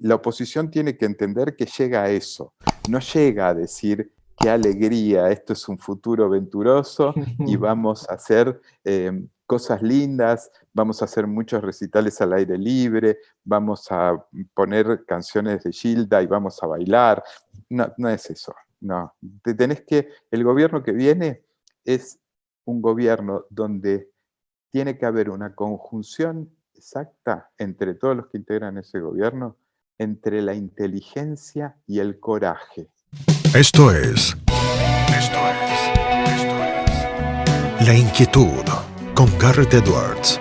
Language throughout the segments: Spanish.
la oposición tiene que entender que llega a eso, no llega a decir qué alegría, esto es un futuro venturoso y vamos a hacer cosas lindas, vamos a hacer muchos recitales al aire libre, vamos a poner canciones de Gilda y vamos a bailar. No, no es eso, no. El gobierno que viene es un gobierno donde tiene que haber una conjunción exacta entre todos los que integran ese gobierno, entre la inteligencia y el coraje. Esto es La Inquietud con Garrett Edwards,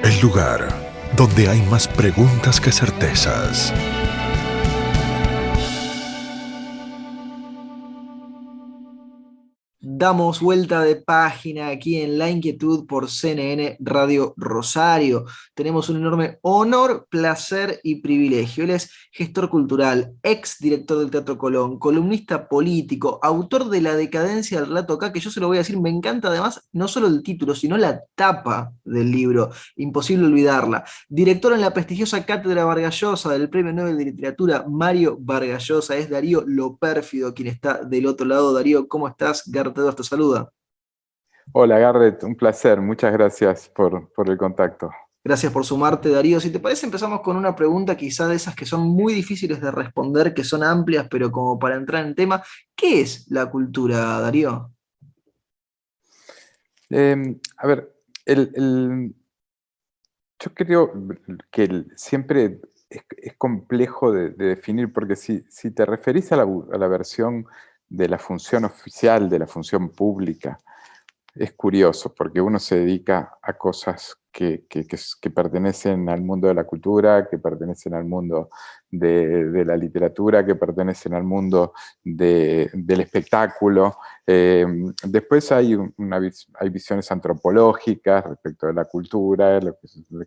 el lugar donde hay más preguntas que certezas. Damos vuelta de página aquí en La Inquietud por CNN Radio Rosario. Tenemos un enorme honor, placer y privilegio. Él es gestor cultural, ex director del Teatro Colón, columnista político, autor de La decadencia del relato acá, que yo se lo voy a decir, me encanta además no solo el título, sino la tapa del libro, imposible olvidarla. Director en la prestigiosa Cátedra Vargas Llosa del Premio Nobel de Literatura Mario Vargas Llosa. Es Darío Lopérfido quien está del otro lado. Darío, ¿cómo estás? Garrett Edwards te saluda. Hola Garrett, un placer, muchas gracias por el contacto. Gracias por sumarte, Darío. Si te parece, empezamos con una pregunta quizá de esas que son muy difíciles de responder, que son amplias, pero como para entrar en tema. ¿Qué es la cultura, Darío? A ver, yo creo que siempre es complejo de definir, porque si te referís a la versión de la función oficial, de la función pública, es curioso, porque uno se dedica a cosas que pertenecen al mundo de la cultura, que pertenecen al mundo de la literatura, que pertenecen al mundo del espectáculo. Después hay visiones antropológicas respecto de la cultura, de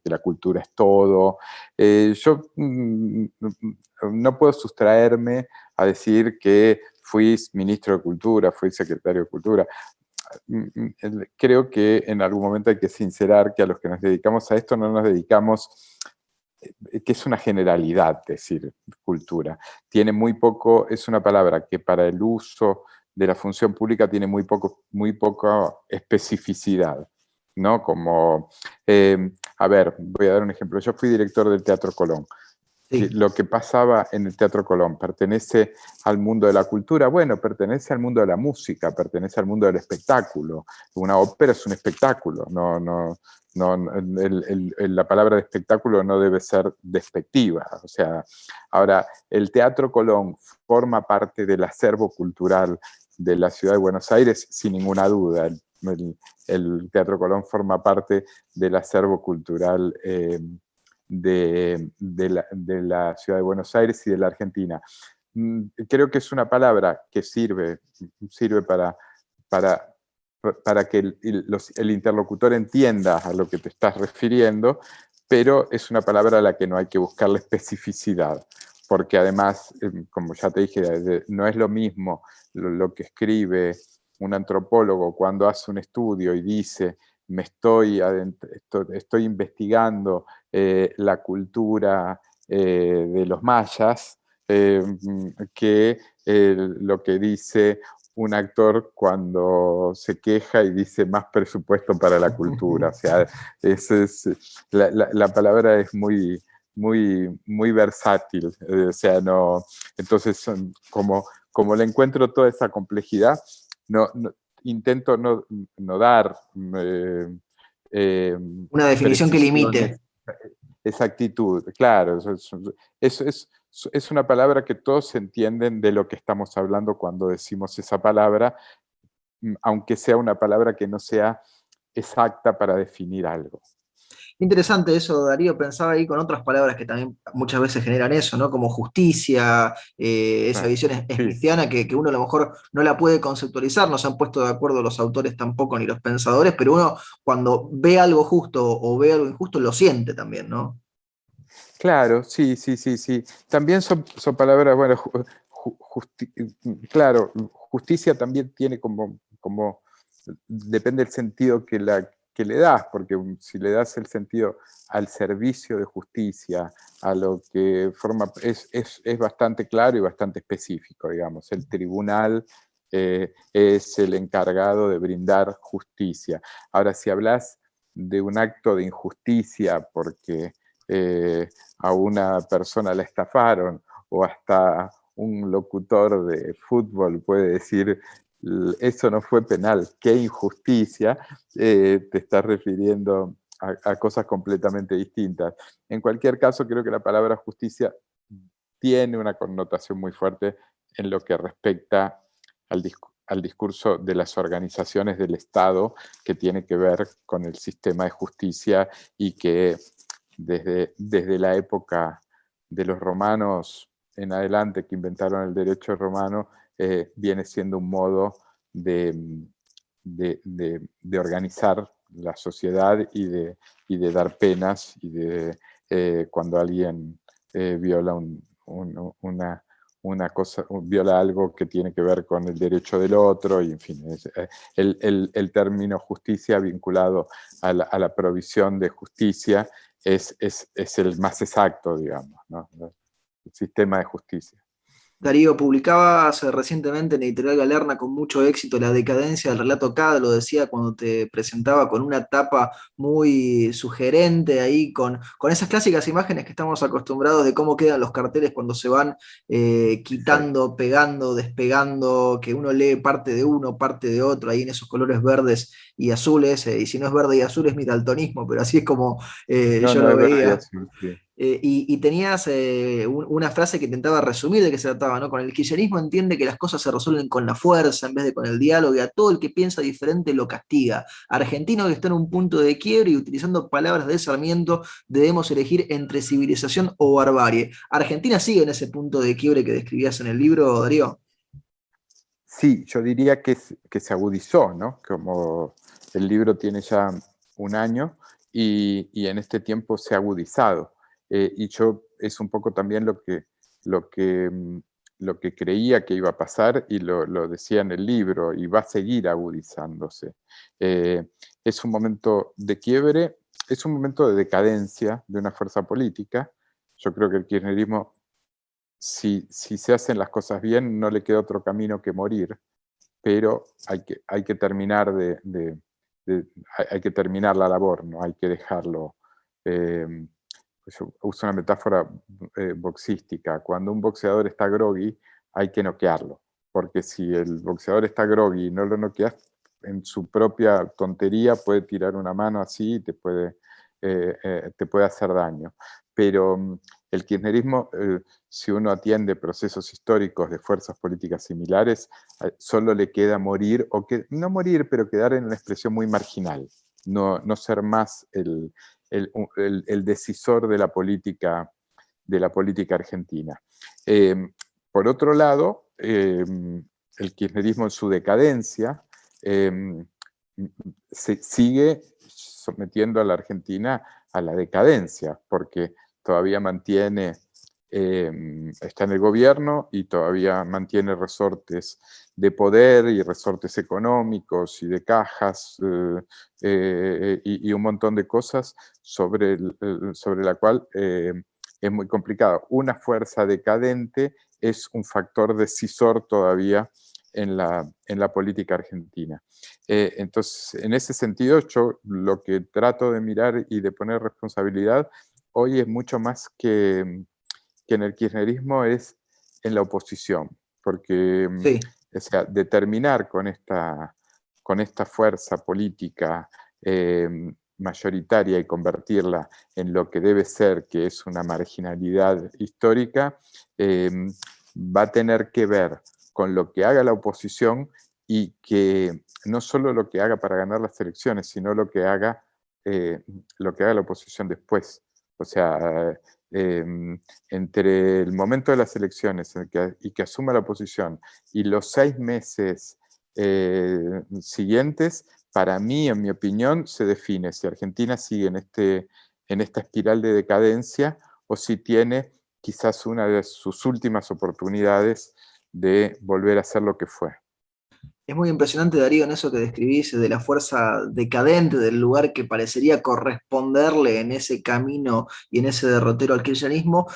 que la cultura es todo. Yo no puedo sustraerme a decir que fui ministro de Cultura, fui secretario de Cultura. Creo que en algún momento hay que sincerar que a los que nos dedicamos a esto no nos dedicamos, que es una generalidad decir cultura. Tiene muy poco, es una palabra que para el uso de la función pública tiene muy poca especificidad, ¿no? Como, a ver, voy a dar un ejemplo. Yo fui director del Teatro Colón. Sí. Lo que pasaba en el Teatro Colón pertenece al mundo de la cultura, bueno, pertenece al mundo de la música, pertenece al mundo del espectáculo. Una ópera es un espectáculo, la palabra de espectáculo no debe ser despectiva. O sea, ahora, el Teatro Colón forma parte del acervo cultural de la ciudad de Buenos Aires, sin ninguna duda. El Teatro Colón forma parte del acervo cultural de la ciudad de Buenos Aires y de la Argentina. Creo que es una palabra que sirve para que el interlocutor entienda a lo que te estás refiriendo, pero es una palabra a la que no hay que buscar la especificidad, porque además, como ya te dije, no es lo mismo lo que escribe un antropólogo cuando hace un estudio y dice estoy investigando la cultura de los mayas, que lo que dice un actor cuando se queja y dice más presupuesto para la cultura. O sea, la palabra es muy versátil. O sea, no, entonces, como le encuentro toda esa complejidad, intento no dar Una definición que limite. exactitud, claro. Es una palabra que todos entienden de lo que estamos hablando cuando decimos esa palabra, aunque sea una palabra que no sea exacta para definir algo. Interesante eso, Darío. Pensaba ahí con otras palabras que también muchas veces generan eso, ¿no? Como justicia, esa visión smithiana que uno a lo mejor no la puede conceptualizar, no se han puesto de acuerdo los autores tampoco ni los pensadores, pero uno cuando ve algo justo o ve algo injusto lo siente también, ¿no? Claro, sí. También son palabras, bueno, claro, justicia también tiene como depende del sentido que que le das, porque si le das el sentido al servicio de justicia, a lo que forma, es bastante claro y bastante específico, digamos. El tribunal es el encargado de brindar justicia. Ahora, si hablas de un acto de injusticia porque a una persona la estafaron, o hasta un locutor de fútbol puede decir, eso no fue penal, qué injusticia, te estás refiriendo a cosas completamente distintas. En cualquier caso, creo que la palabra justicia tiene una connotación muy fuerte en lo que respecta al discurso de las organizaciones del Estado, que tiene que ver con el sistema de justicia y que desde la época de los romanos en adelante, que inventaron el derecho romano, viene siendo un modo de organizar la sociedad y de dar penas, y de cuando alguien viola una cosa, viola algo que tiene que ver con el derecho del otro, y en fin, el término justicia vinculado a la provisión de justicia es el más exacto, digamos, ¿no? El sistema de justicia. Darío, publicabas recientemente en Editorial Galerna con mucho éxito La decadencia del relato K, lo decía cuando te presentaba con una tapa muy sugerente ahí, con esas clásicas imágenes que estamos acostumbrados de cómo quedan los carteles cuando se van quitando, pegando, despegando, que uno lee parte de uno, parte de otro, ahí en esos colores verdes y azules, y si no es verde y azul es mi daltonismo, pero así es como yo No lo es verdad, veía. sí. Y tenías una frase que intentaba resumir de qué se trataba, ¿no? Con el kirchnerismo entiende que las cosas se resuelven con la fuerza en vez de con el diálogo, y a todo el que piensa diferente lo castiga. Argentino que está en un punto de quiebre y utilizando palabras de Sarmiento, debemos elegir entre civilización o barbarie. ¿Argentina sigue en ese punto de quiebre que describías en el libro, Darío? Sí, yo diría que se agudizó, ¿no? Como el libro tiene ya un año y en este tiempo se ha agudizado. Y yo es un poco también lo que, lo que creía que iba a pasar, y lo decía en el libro, y va a seguir agudizándose. Es un momento de quiebre, es un momento de decadencia de una fuerza política. Yo creo que el kirchnerismo, si se hacen las cosas bien, no le queda otro camino que morir, pero hay que terminar hay que terminar la labor, no hay que dejarlo. Yo uso una metáfora boxística. Cuando un boxeador está groggy, hay que noquearlo, porque si el boxeador está groggy y no lo noqueas, en su propia tontería puede tirar una mano así y te puede hacer daño. Pero el kirchnerismo, si uno atiende procesos históricos de fuerzas políticas similares, solo le queda morir, no morir, pero quedar en una expresión muy marginal, no ser más el decisor de la política argentina. Por otro lado, el kirchnerismo en su decadencia se sigue sometiendo a la Argentina a la decadencia, porque todavía está en el gobierno y todavía mantiene resortes de poder y resortes económicos y de cajas y un montón de cosas sobre la cual es muy complicado. Una fuerza decadente es un factor decisor todavía en la política argentina. Entonces, en ese sentido, yo lo que trato de mirar y de poner responsabilidad hoy es mucho más que en el kirchnerismo, es en la oposición, porque Sí. o sea, determinar con esta fuerza política mayoritaria y convertirla en lo que debe ser, que es una marginalidad histórica, va a tener que ver con lo que haga la oposición, y que no solo lo que haga para ganar las elecciones, sino lo que haga la oposición después. O sea, entre el momento de las elecciones y que asuma la oposición y los 6 meses siguientes, para mí, en mi opinión, se define si Argentina sigue en esta espiral de decadencia, o si tiene quizás una de sus últimas oportunidades de volver a ser lo que fue. Es muy impresionante, Darío, en eso que describís de la fuerza decadente, del lugar que parecería corresponderle en ese camino y en ese derrotero al kirchnerismo.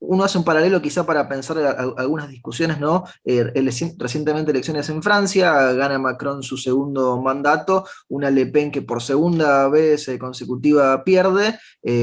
Uno hace un paralelo quizá para pensar algunas discusiones, ¿no? Recientemente elecciones en Francia, gana Macron su segundo mandato, una Le Pen que por segunda vez consecutiva pierde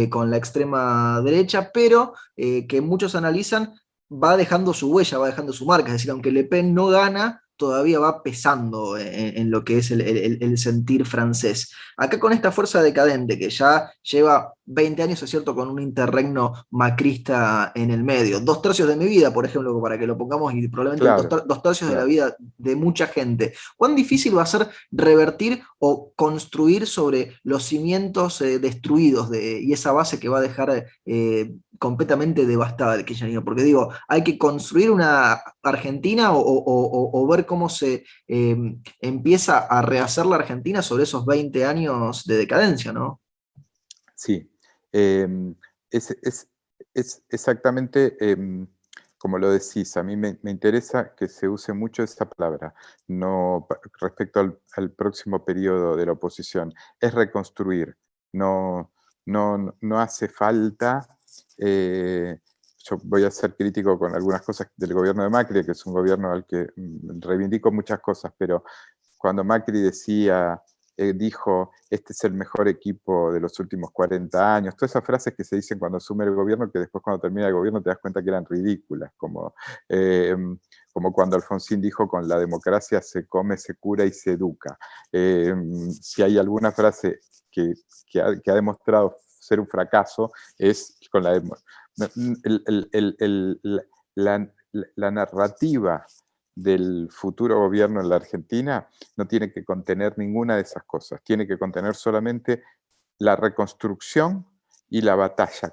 con la extrema derecha, pero que muchos analizan va dejando su huella, va dejando su marca, es decir, aunque Le Pen no gana, todavía va pesando en lo que es el sentir francés. Acá con esta fuerza decadente que ya lleva 20 años, es cierto, con un interregno macrista en el medio. 2 tercios de mi vida, por ejemplo, para que lo pongamos, y probablemente Claro, 2 tercios de la claro. vida de mucha gente. ¿Cuán difícil va a ser revertir o construir sobre los cimientos destruidos y esa base que va a dejar completamente devastada el kirchnerismo? Porque digo, hay que construir una Argentina o ver cómo se empieza a rehacer la Argentina sobre esos 20 años de decadencia, ¿no? Sí, em, es exactamente como lo decís. A mí me interesa que se use mucho esa palabra, no respecto al próximo periodo de la oposición. Es reconstruir, no, no hace falta. Yo voy a ser crítico con algunas cosas del gobierno de Macri, que es un gobierno al que reivindico muchas cosas, pero cuando Macri dijo, este es el mejor equipo de los últimos 40 años, todas esas frases que se dicen cuando asume el gobierno, que después cuando termina el gobierno te das cuenta que eran ridículas, eh, como cuando Alfonsín dijo, con la democracia se come, se cura y se educa. Si hay alguna frase que ha demostrado ser un fracaso, es con la narrativa del futuro gobierno en la Argentina no tiene que contener ninguna de esas cosas, tiene que contener solamente la reconstrucción y la batalla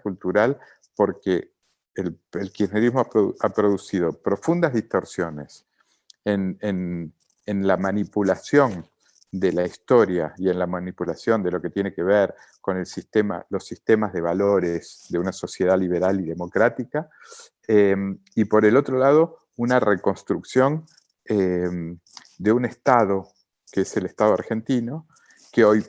cultural, porque el kirchnerismo ha producido profundas distorsiones en, en, en la manipulación de la historia y en la manipulación de lo que tiene que ver con los sistemas de valores de una sociedad liberal y democrática, y por el otro lado, una reconstrucción de un Estado, que es el Estado argentino, que hoy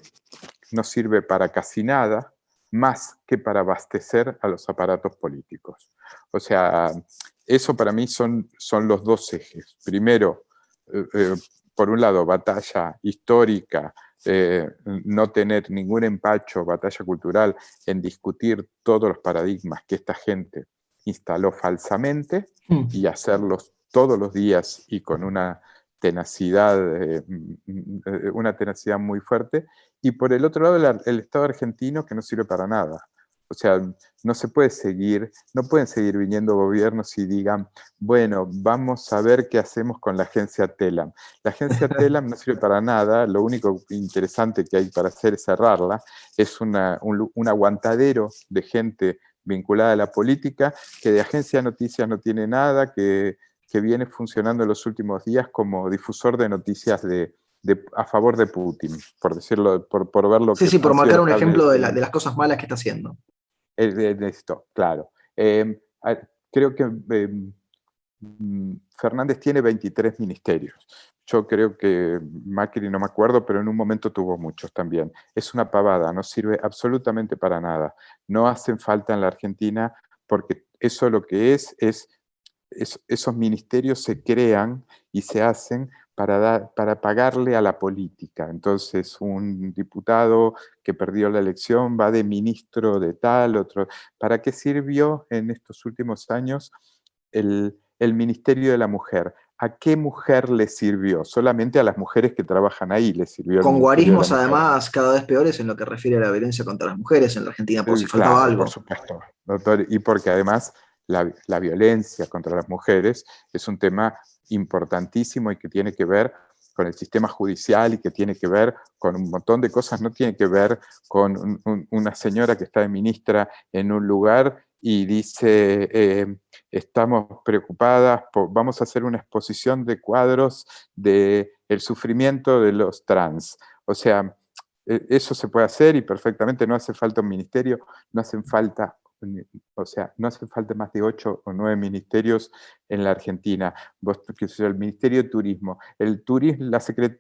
no sirve para casi nada, más que para abastecer a los aparatos políticos. O sea, eso para mí son los dos ejes. Primero, por un lado, batalla histórica, no tener ningún empacho, batalla cultural, en discutir todos los paradigmas que esta gente instaló falsamente y hacerlos todos los días y con una tenacidad muy fuerte. Y por el otro lado, el Estado argentino, que no sirve para nada. O sea, no pueden seguir viniendo gobiernos y digan, bueno, vamos a ver qué hacemos con la agencia TELAM. La agencia TELAM no sirve para nada, lo único interesante que hay para hacer es cerrarla, es un aguantadero de gente vinculada a la política, que de agencia de noticias no tiene nada, que viene funcionando en los últimos días como difusor de noticias a favor de Putin, por decirlo, por ver lo Sí, que sí, por ha sido marcar el un cable ejemplo de de las cosas malas que está haciendo. esto, claro. Creo que Fernández tiene 23 ministerios. Yo creo que Macri, no me acuerdo, pero en un momento tuvo muchos también. Es una pavada, no sirve absolutamente para nada. No hacen falta en la Argentina porque eso lo que esos ministerios se crean y se hacen para pagarle a la política. Entonces, un diputado que perdió la elección va de ministro de tal, otro. ¿Para qué sirvió en estos últimos años el Ministerio de la Mujer? ¿A qué mujer le sirvió? Solamente a las mujeres que trabajan ahí le sirvió el Con Ministerio de la guarismos, Mujer. además, cada vez peores en lo que refiere a la violencia contra las mujeres en la Argentina, por si faltaba Claro, por algo. supuesto, doctor, y porque además la violencia contra las mujeres es un tema importantísimo y que tiene que ver con el sistema judicial y que tiene que ver con un montón de cosas, no tiene que ver con una señora que está de ministra en un lugar y dice, estamos preocupadas, vamos a hacer una exposición de cuadros del sufrimiento de los trans. O sea, eso se puede hacer y perfectamente, no hace falta un ministerio, no hacen falta o sea, no hace falta más de 8 o 9 ministerios en la Argentina. Vos, qué sé yo, el Ministerio de Turismo.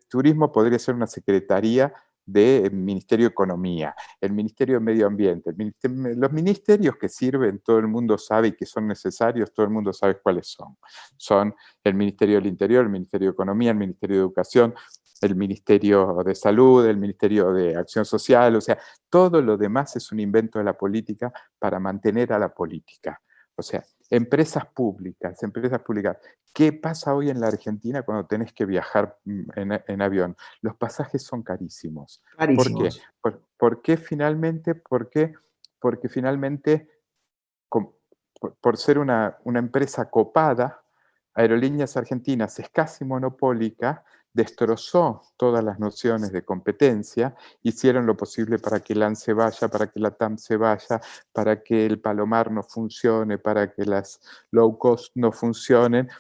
Turismo podría ser una secretaría del Ministerio de Economía, el Ministerio de Medio Ambiente, los ministerios que sirven, todo el mundo sabe y que son necesarios, todo el mundo sabe cuáles son. Son el Ministerio del Interior, el Ministerio de Economía, el Ministerio de Educación, el Ministerio de Salud, el Ministerio de Acción Social, o sea, todo lo demás es un invento de la política para mantener a la política. O sea, empresas públicas. ¿Qué pasa hoy en la Argentina cuando tenés que viajar en avión? Los pasajes son carísimos. Carísimos. ¿Por qué? ¿Por qué finalmente? Porque finalmente, por ser una empresa copada, Aerolíneas Argentinas es casi monopólica, destrozó todas las nociones de competencia, hicieron lo posible para que el AN se vaya, para que la TAM se vaya, para que el Palomar no funcione, para que las low cost no funcionen.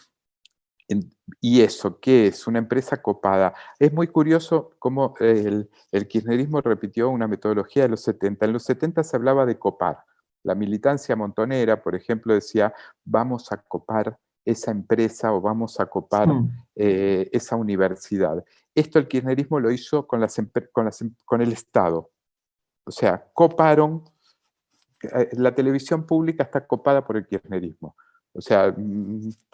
¿Y eso qué es? Una empresa copada. Es muy curioso cómo el kirchnerismo repitió una metodología de los 70. En los 70 se hablaba de copar. La militancia montonera, por ejemplo, decía, vamos a copar esa empresa o vamos a copar esa universidad. Esto el kirchnerismo lo hizo con el Estado. O sea, coparon, la televisión pública está copada por el kirchnerismo. O sea,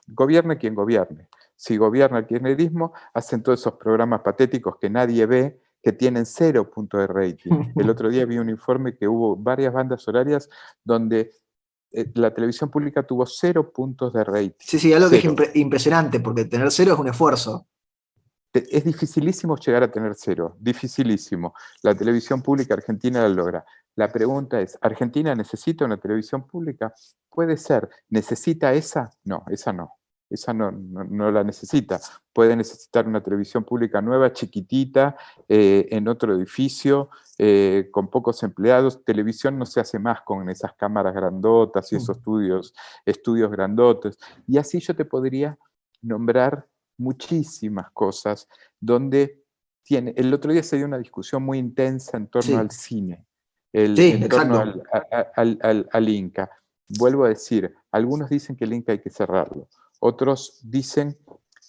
gobierne quien gobierne. Si gobierna el kirchnerismo, hacen todos esos programas patéticos que nadie ve, que tienen 0 puntos de rating. El otro día vi un informe que hubo varias bandas horarias donde la televisión pública tuvo 0 puntos de rating. Sí, algo 0. que es impresionante, porque tener 0 es un esfuerzo. Es dificilísimo llegar a tener 0, dificilísimo. La televisión pública argentina la logra. La pregunta es, ¿Argentina necesita una televisión pública? Puede ser. ¿Necesita esa? No, esa no. Esa no la necesita. Puede necesitar una televisión pública nueva, chiquitita, en otro edificio, con pocos empleados. Televisión no se hace más con esas cámaras grandotas y esos estudios grandotes. Y así yo te podría nombrar muchísimas cosas donde el otro día se dio una discusión muy intensa en torno al cine, en torno al Inca. Vuelvo a decir, algunos dicen que el Inca hay que cerrarlo, otros dicen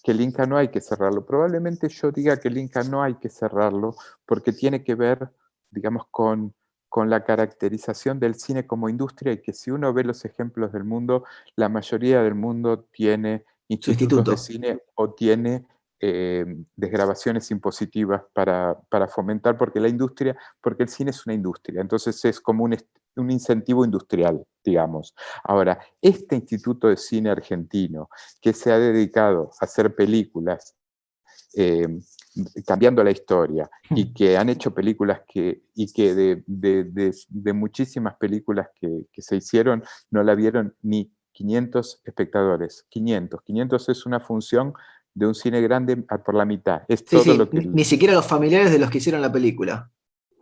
que el Inca no hay que cerrarlo. Probablemente yo diga que el Inca no hay que cerrarlo porque tiene que ver, digamos, con la caracterización del cine como industria y que si uno ve los ejemplos del mundo, la mayoría del mundo tiene institutos de cine o tiene desgravaciones impositivas para fomentar, porque el cine es una industria, entonces es como un incentivo industrial, digamos. Ahora, este Instituto de Cine Argentino, que se ha dedicado a hacer películas, cambiando la historia, y que han hecho películas y que de muchísimas películas que se hicieron, no la vieron ni 500 espectadores. 500 es una función de un cine grande por la mitad. Es todo lo que... Ni siquiera los familiares de los que hicieron la película.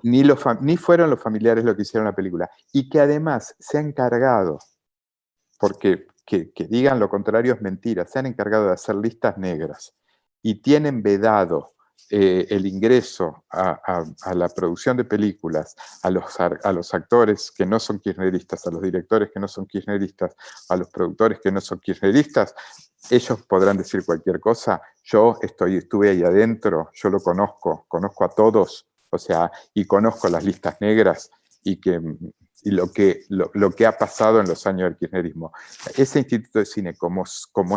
Ni fueron los familiares los que hicieron la película. Y que además se han encargado, porque que digan lo contrario es mentira, se han encargado de hacer listas negras y tienen vedado el ingreso a la producción de películas, a los actores que no son kirchneristas, a los directores que no son kirchneristas, a los productores que no son kirchneristas. Ellos podrán decir cualquier cosa. Yo estuve ahí adentro, yo lo conozco a todos, o sea, y conozco las listas negras y lo que ha pasado en los años del kirchnerismo. ¿Ese instituto de cine como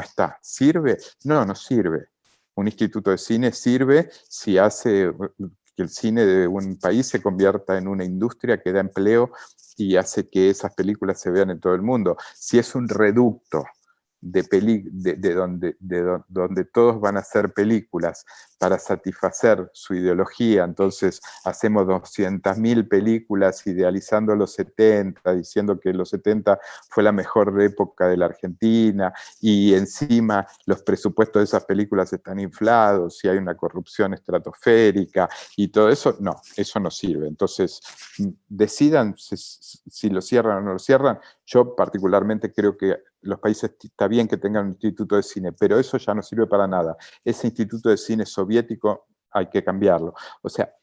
está, sirve? No sirve. Un instituto de cine sirve si hace que el cine de un país se convierta en una industria que da empleo y hace que esas películas se vean en todo el mundo. Si es un reducto donde todos van a hacer películas para satisfacer su ideología, entonces hacemos 200.000 películas idealizando los 70, diciendo que los 70 fue la mejor época de la Argentina, y encima los presupuestos de esas películas están inflados y hay una corrupción estratosférica y todo eso, no, eso no sirve. Entonces, decidan si lo cierran o no lo cierran. Yo particularmente creo que los países está bien que tengan un instituto de cine, pero eso ya no sirve para nada. Ese instituto de cine soviético hay que cambiarlo. O sea,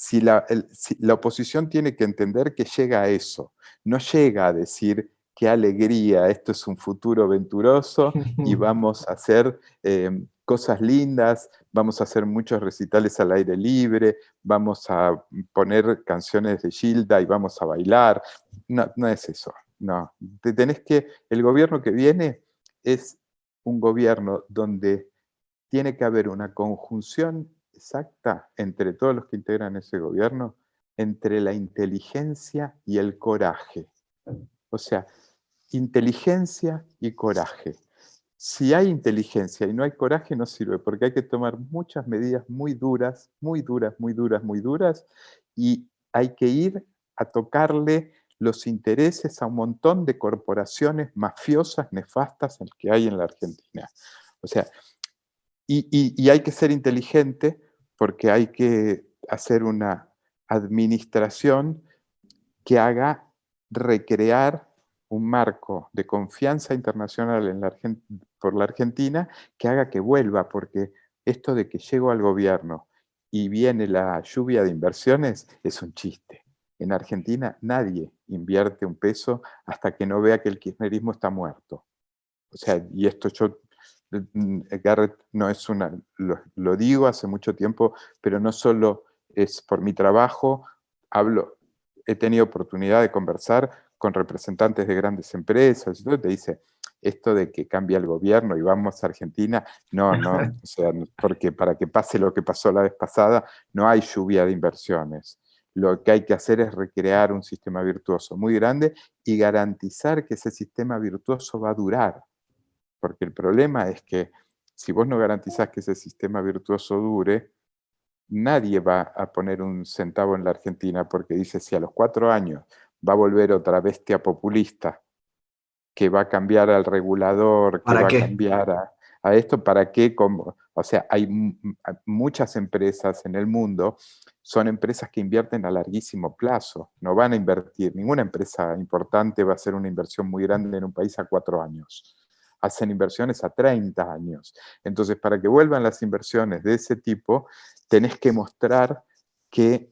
si la oposición tiene que entender que llega a eso, no llega a decir qué alegría, esto es un futuro venturoso y vamos a hacer cosas lindas, vamos a hacer muchos recitales al aire libre, vamos a poner canciones de Gilda y vamos a bailar. No, no es eso, no. El gobierno que viene es un gobierno donde tiene que haber una conjunción exacta entre todos los que integran ese gobierno, entre la inteligencia y el coraje. O sea, inteligencia y coraje. Si hay inteligencia y no hay coraje, no sirve, porque hay que tomar muchas medidas muy duras, muy duras, muy duras, muy duras, y hay que ir a tocarle los intereses a un montón de corporaciones mafiosas, nefastas, que hay en la Argentina. O sea, y hay que ser inteligente porque hay que hacer una administración que haga recrear un marco de confianza internacional por la Argentina que haga que vuelva, porque esto de que llego al gobierno y viene la lluvia de inversiones es un chiste. En Argentina nadie invierte un peso hasta que no vea que el kirchnerismo está muerto. O sea, y esto Garrett, no es lo digo hace mucho tiempo, pero no solo es por mi trabajo, he tenido oportunidad de conversar con representantes de grandes empresas, y todo, te dice, esto de que cambia el gobierno y vamos a Argentina, no, o sea, porque para que pase lo que pasó la vez pasada, no hay lluvia de inversiones. Lo que hay que hacer es recrear un sistema virtuoso muy grande y garantizar que ese sistema virtuoso va a durar. Porque el problema es que si vos no garantizás que ese sistema virtuoso dure, nadie va a poner un centavo en la Argentina porque dice, si a los 4 años va a volver otra bestia populista que va a cambiar al regulador, que ¿Para va a qué? cambiar a esto, ¿para qué? O sea, hay muchas empresas en el mundo, son empresas que invierten a larguísimo plazo, no van a invertir, ninguna empresa importante va a hacer una inversión muy grande en un país a 4 años. Hacen inversiones a 30 años. Entonces, para que vuelvan las inversiones de ese tipo, tenés que mostrar que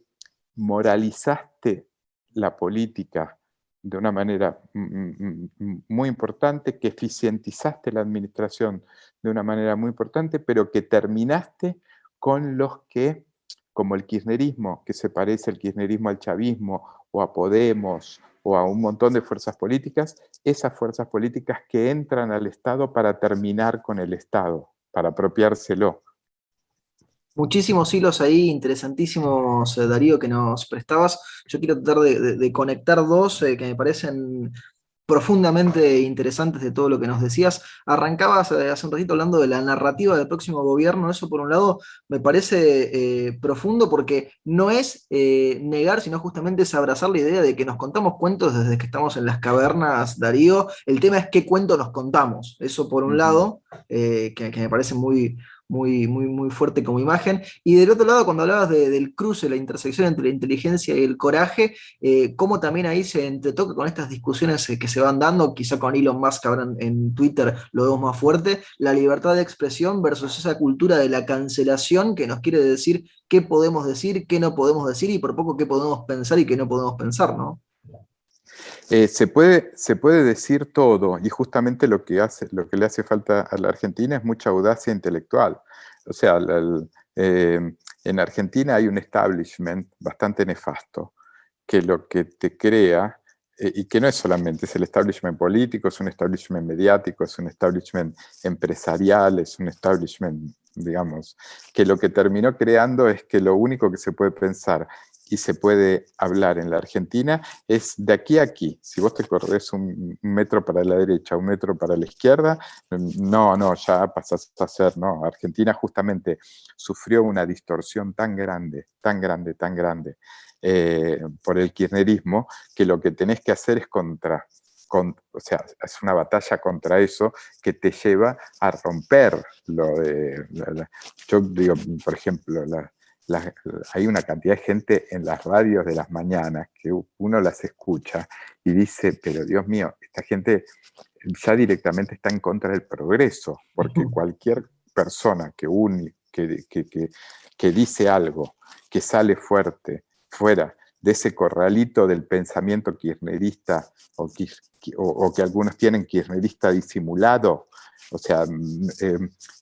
moralizaste la política de una manera muy importante, que eficientizaste la administración de una manera muy importante, pero que terminaste con los que, como el kirchnerismo, que se parece al kirchnerismo al chavismo, o a Podemos, o a un montón de fuerzas políticas, esas fuerzas políticas que entran al Estado para terminar con el Estado, para apropiárselo. Muchísimos hilos ahí, interesantísimos, Darío, que nos prestabas. Yo quiero tratar de conectar dos que me parecen profundamente interesantes de todo lo que nos decías. Arrancabas hace un ratito hablando de la narrativa del próximo gobierno. Eso, por un lado, me parece profundo porque no es negar, sino justamente es abrazar la idea de que nos contamos cuentos desde que estamos en las cavernas, Darío. El tema es qué cuento nos contamos. Eso, por un lado, que me parece muy fuerte como imagen. Y del otro lado, cuando hablabas del cruce, la intersección entre la inteligencia y el coraje, cómo también ahí se entretoca con estas discusiones que se van dando, quizá con Elon Musk ahora en Twitter lo vemos más fuerte, la libertad de expresión versus esa cultura de la cancelación que nos quiere decir qué podemos decir, qué no podemos decir y por poco qué podemos pensar y qué no podemos pensar, ¿no? Se puede decir todo, y justamente lo que le hace falta a la Argentina es mucha audacia intelectual. O sea, en Argentina hay un establishment bastante nefasto, que lo que te crea, y que no es solamente, es el establishment político, es un establishment mediático, es un establishment empresarial, es un establishment, digamos, que lo que terminó creando es que lo único que se puede pensar y se puede hablar en la Argentina es de aquí a aquí. Si vos te corres un metro para la derecha, un metro para la izquierda, no, ya pasás a ser, no. Argentina justamente sufrió una distorsión tan grande, tan grande, tan grande, por el kirchnerismo, que lo que tenés que hacer es o sea, es una batalla contra eso que te lleva a romper lo de... yo digo, por ejemplo, hay una cantidad de gente en las radios de las mañanas que uno las escucha y dice, pero Dios mío, esta gente ya directamente está en contra del progreso, porque cualquier persona que que dice algo, que sale fuerte, fuera de ese corralito del pensamiento kirchnerista o que algunos tienen kirchnerista disimulado, o sea,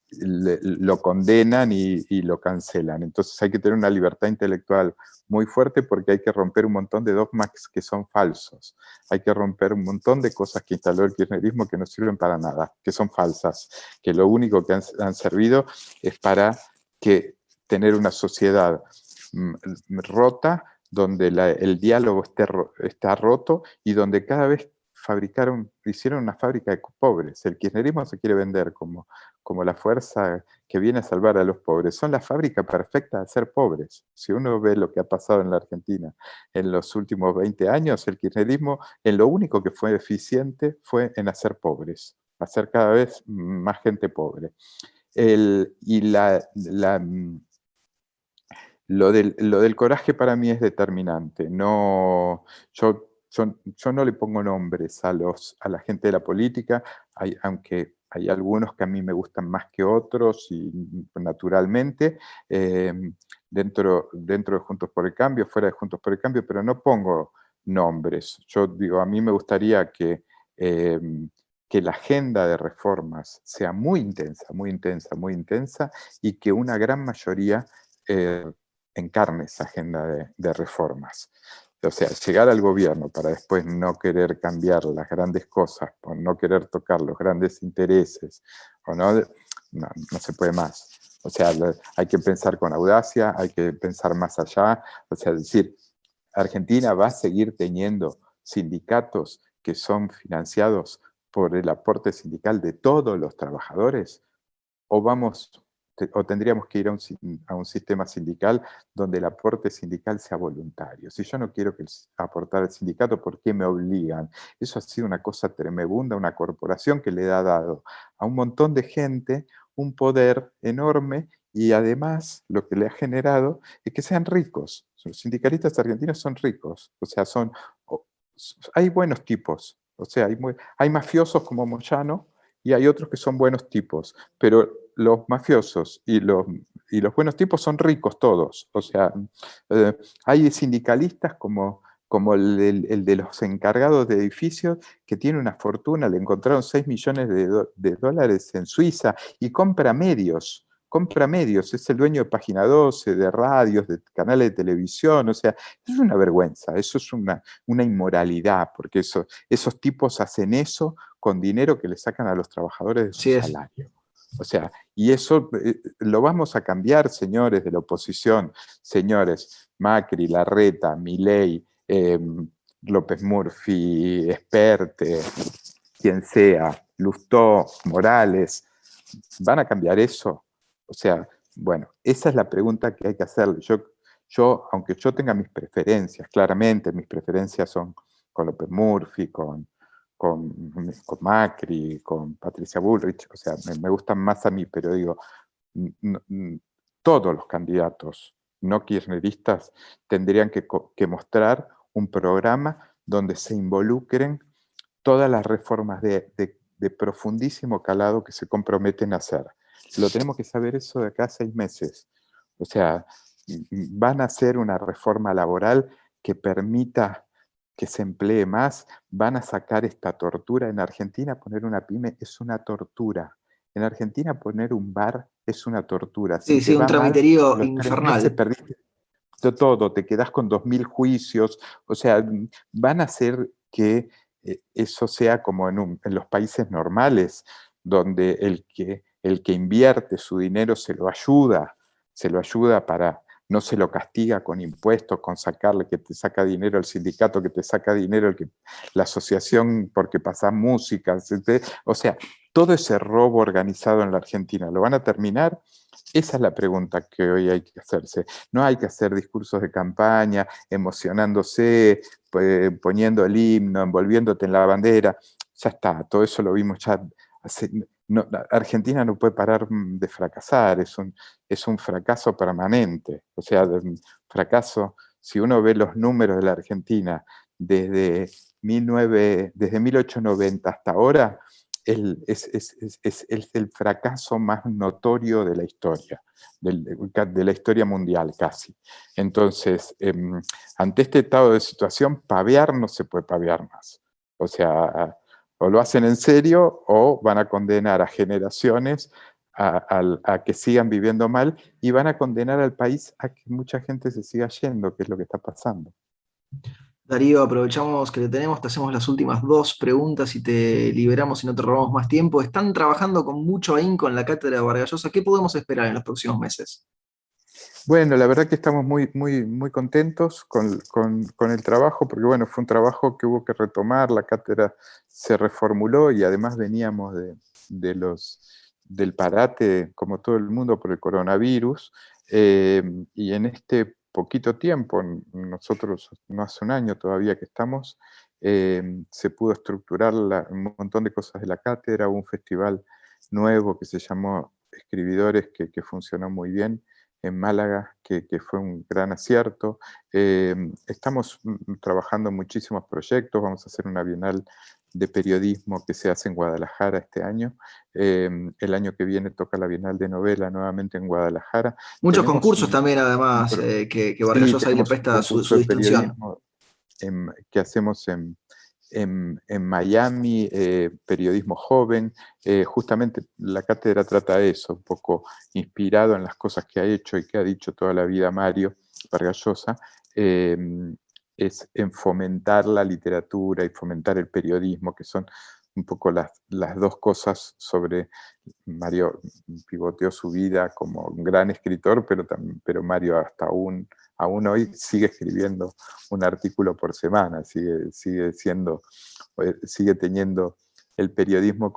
lo condenan y lo cancelan. Entonces hay que tener una libertad intelectual muy fuerte porque hay que romper un montón de dogmas que son falsos. Hay que romper un montón de cosas que instaló el kirchnerismo que no sirven para nada, que son falsas, que lo único que han servido es para tener una sociedad rota, donde el diálogo está roto y donde cada vez hicieron una fábrica de pobres. El kirchnerismo se quiere vender como la fuerza que viene a salvar a los pobres. Son la fábrica perfecta de ser pobres. Si uno ve lo que ha pasado en la Argentina en los últimos 20 años, el kirchnerismo en lo único que fue eficiente fue en hacer pobres, hacer cada vez más gente pobre. Lo del coraje para mí es determinante. No, yo no le pongo nombres a la gente de la política, aunque hay algunos que a mí me gustan más que otros, y naturalmente, dentro de Juntos por el Cambio, fuera de Juntos por el Cambio, pero no pongo nombres. Yo digo, a mí me gustaría que la agenda de reformas sea muy intensa, muy intensa, muy intensa, y que una gran mayoría encarne esa agenda de reformas. O sea, llegar al gobierno para después no querer cambiar las grandes cosas, o no querer tocar los grandes intereses, o no se puede más. O sea, hay que pensar con audacia, hay que pensar más allá. O sea, es decir, Argentina va a seguir teniendo sindicatos que son financiados por el aporte sindical de todos los trabajadores, o tendríamos que ir a un sistema sindical donde el aporte sindical sea voluntario. Si yo no quiero aportar al sindicato, ¿por qué me obligan? Eso ha sido una cosa tremenda, una corporación que le ha dado a un montón de gente un poder enorme, y además lo que le ha generado es que sean ricos. Los sindicalistas argentinos son ricos, o sea, hay buenos tipos, o sea, hay mafiosos como Moyano, y hay otros que son buenos tipos, pero los mafiosos y los buenos tipos son ricos todos. O sea, hay sindicalistas como el de los encargados de edificios, que tiene una fortuna, le encontraron 6 millones de dólares en Suiza, y compra medios, es el dueño de Página 12, de radios, de canales de televisión. O sea, es una vergüenza, eso es una inmoralidad, porque esos tipos hacen eso con dinero que le sacan a los trabajadores de su salario. O sea, y eso lo vamos a cambiar, señores de la oposición, señores Macri, Larreta, Milei, López Murphy, Esperte, quien sea, Lustó, Morales, ¿van a cambiar eso? O sea, bueno, esa es la pregunta que hay que hacer. Yo, aunque yo tenga mis preferencias, claramente mis preferencias son con López Murphy, con Macri, con Patricia Bullrich, o sea, me gustan más a mí, pero digo, todos los candidatos no kirchneristas tendrían que mostrar un programa donde se involucren todas las reformas de profundísimo calado que se comprometen a hacer. Lo tenemos que saber eso de acá a 6 meses. O sea, van a hacer una reforma laboral que permita que se emplee más, van a sacar esta tortura. En Argentina poner una pyme es una tortura. En Argentina poner un bar es una tortura. Sí, sí, un tramiterío infernal. Perdiste todo, te quedás con 2000 juicios. O sea, van a hacer que eso sea como en los países normales, donde el que invierte su dinero se lo ayuda para, no se lo castiga con impuestos, con sacarle, que te saca dinero el sindicato, que te saca dinero la asociación porque pasa música. O sea, todo ese robo organizado en la Argentina, ¿lo van a terminar? Esa es la pregunta que hoy hay que hacerse. No hay que hacer discursos de campaña, emocionándose, poniendo el himno, envolviéndote en la bandera. Ya está, todo eso lo vimos ya. Argentina no puede parar de fracasar, es un fracaso permanente. O sea, fracaso, si uno ve los números de la Argentina desde 1890 hasta ahora, es el fracaso más notorio de la historia, de la historia mundial casi. Entonces, ante este estado de situación, pavear no se puede pavear más. O sea, o lo hacen en serio o van a condenar a generaciones a que sigan viviendo mal y van a condenar al país a que mucha gente se siga yendo, que es lo que está pasando. Darío, aprovechamos que te tenemos, te hacemos las últimas dos preguntas y te liberamos y no te robamos más tiempo. Están trabajando con mucho ahínco en la cátedra de Vargas Llosa. ¿Qué podemos esperar en los próximos meses? Bueno, la verdad que estamos muy contentos con el trabajo, porque bueno, fue un trabajo que hubo que retomar, la cátedra se reformuló y además veníamos del parate, como todo el mundo, por el coronavirus, y en este poquito tiempo, nosotros no hace un año todavía que estamos, se pudo estructurar un montón de cosas de la cátedra, hubo un festival nuevo que se llamó Escribidores, que funcionó muy bien, en Málaga, que fue un gran acierto. Estamos trabajando en muchísimos proyectos, vamos a hacer una bienal de periodismo que se hace en Guadalajara este año. El año que viene toca la bienal de novela nuevamente en Guadalajara. Muchos concursos también, además, que Vargas Sí, Llosa ahí le tenemos un presta su concurso de distinción. periodismo que hacemos en Miami, periodismo joven. Justamente la cátedra trata de eso, un poco inspirado en las cosas que ha hecho y que ha dicho toda la vida Mario Vargas Llosa, es en fomentar la literatura y fomentar el periodismo, que son un poco las dos cosas sobre. Mario pivoteó su vida como un gran escritor, pero Mario hasta aún hoy sigue escribiendo un artículo por semana, sigue teniendo el periodismo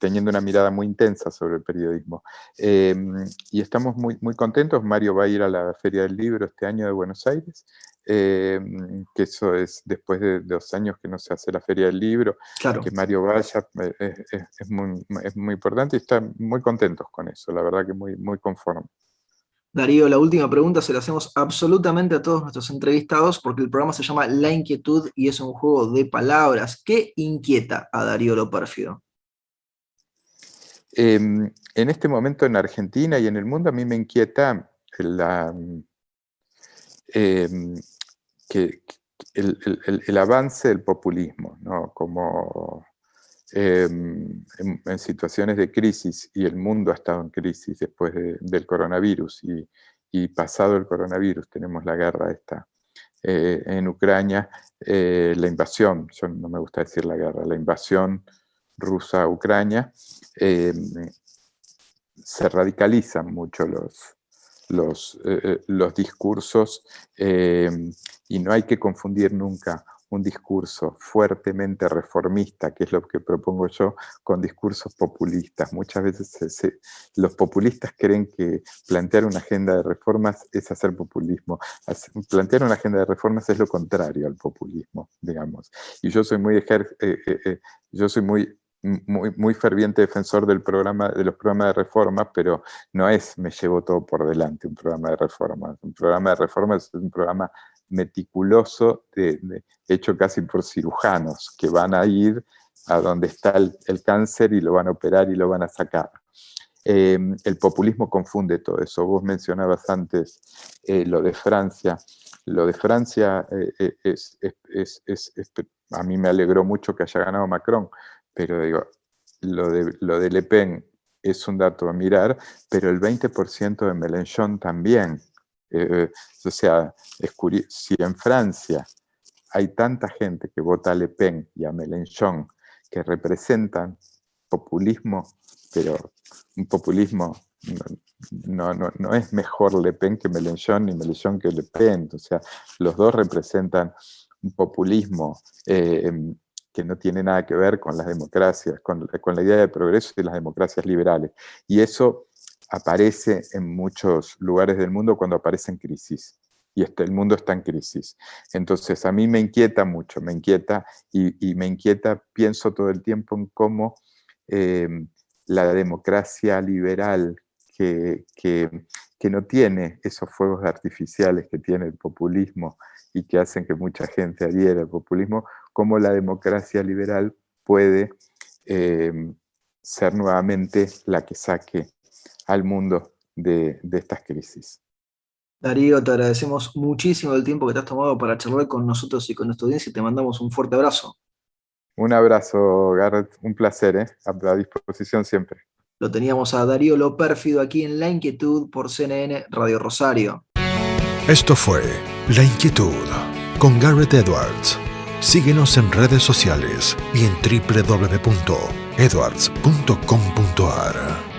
teniendo una mirada muy intensa sobre el periodismo. Y estamos muy contentos. Mario va a ir a la Feria del Libro este año de Buenos Aires, que eso es después de 2 años que no se hace la Feria del Libro. Claro. Que Mario vaya es muy importante y están muy contentos con eso, la verdad que muy conforme. Darío, la última pregunta se la hacemos absolutamente a todos nuestros entrevistados porque el programa se llama La Inquietud y es un juego de palabras. ¿Qué inquieta a Darío lo Pérfido? En este momento en Argentina y en el mundo a mí me inquieta el avance del populismo, ¿no? Como en situaciones de crisis, y el mundo ha estado en crisis después del coronavirus, y pasado el coronavirus tenemos la guerra esta en Ucrania, la invasión, yo no me gusta decir la guerra, la invasión rusa a Ucrania, se radicalizan mucho los discursos, y no hay que confundir nunca un discurso fuertemente reformista, que es lo que propongo yo, con discursos populistas. Muchas veces los populistas creen que plantear una agenda de reformas es hacer populismo. Plantear una agenda de reformas es lo contrario al populismo, digamos. Y yo soy muy ferviente defensor de los programas de reforma, pero no es me llevo todo por delante un programa de reforma. Un programa de reforma es un programa meticuloso, hecho casi por cirujanos, que van a ir a donde está el cáncer y lo van a operar y lo van a sacar. El populismo confunde todo eso. Vos mencionabas antes lo de Francia. Lo de Francia a mí me alegró mucho que haya ganado Macron, pero digo, lo de Le Pen es un dato a mirar, pero el 20% de Mélenchon también. O sea, si en Francia hay tanta gente que vota a Le Pen y a Mélenchon que representan populismo, pero un populismo no es mejor Le Pen que Mélenchon, ni Mélenchon que Le Pen. O sea, los dos representan un populismo que no tiene nada que ver con las democracias, con la idea de progreso y las democracias liberales. Y eso aparece en muchos lugares del mundo cuando aparece en crisis. Y el mundo está en crisis. Entonces a mí me inquieta mucho, y me inquieta, pienso todo el tiempo en cómo la democracia liberal que no tiene esos fuegos artificiales que tiene el populismo y que hacen que mucha gente adhiera al populismo, cómo la democracia liberal puede ser nuevamente la que saque al mundo de estas crisis. Darío, te agradecemos muchísimo el tiempo que te has tomado para charlar con nosotros y con nuestra audiencia y te mandamos un fuerte abrazo. Un abrazo, Garrett, un placer, a la disposición siempre. Lo teníamos a Darío Lo Pérfido aquí en La Inquietud por CNN Radio Rosario. Esto fue La Inquietud con Garrett Edwards. Síguenos en redes sociales y en www.edwards.com.ar.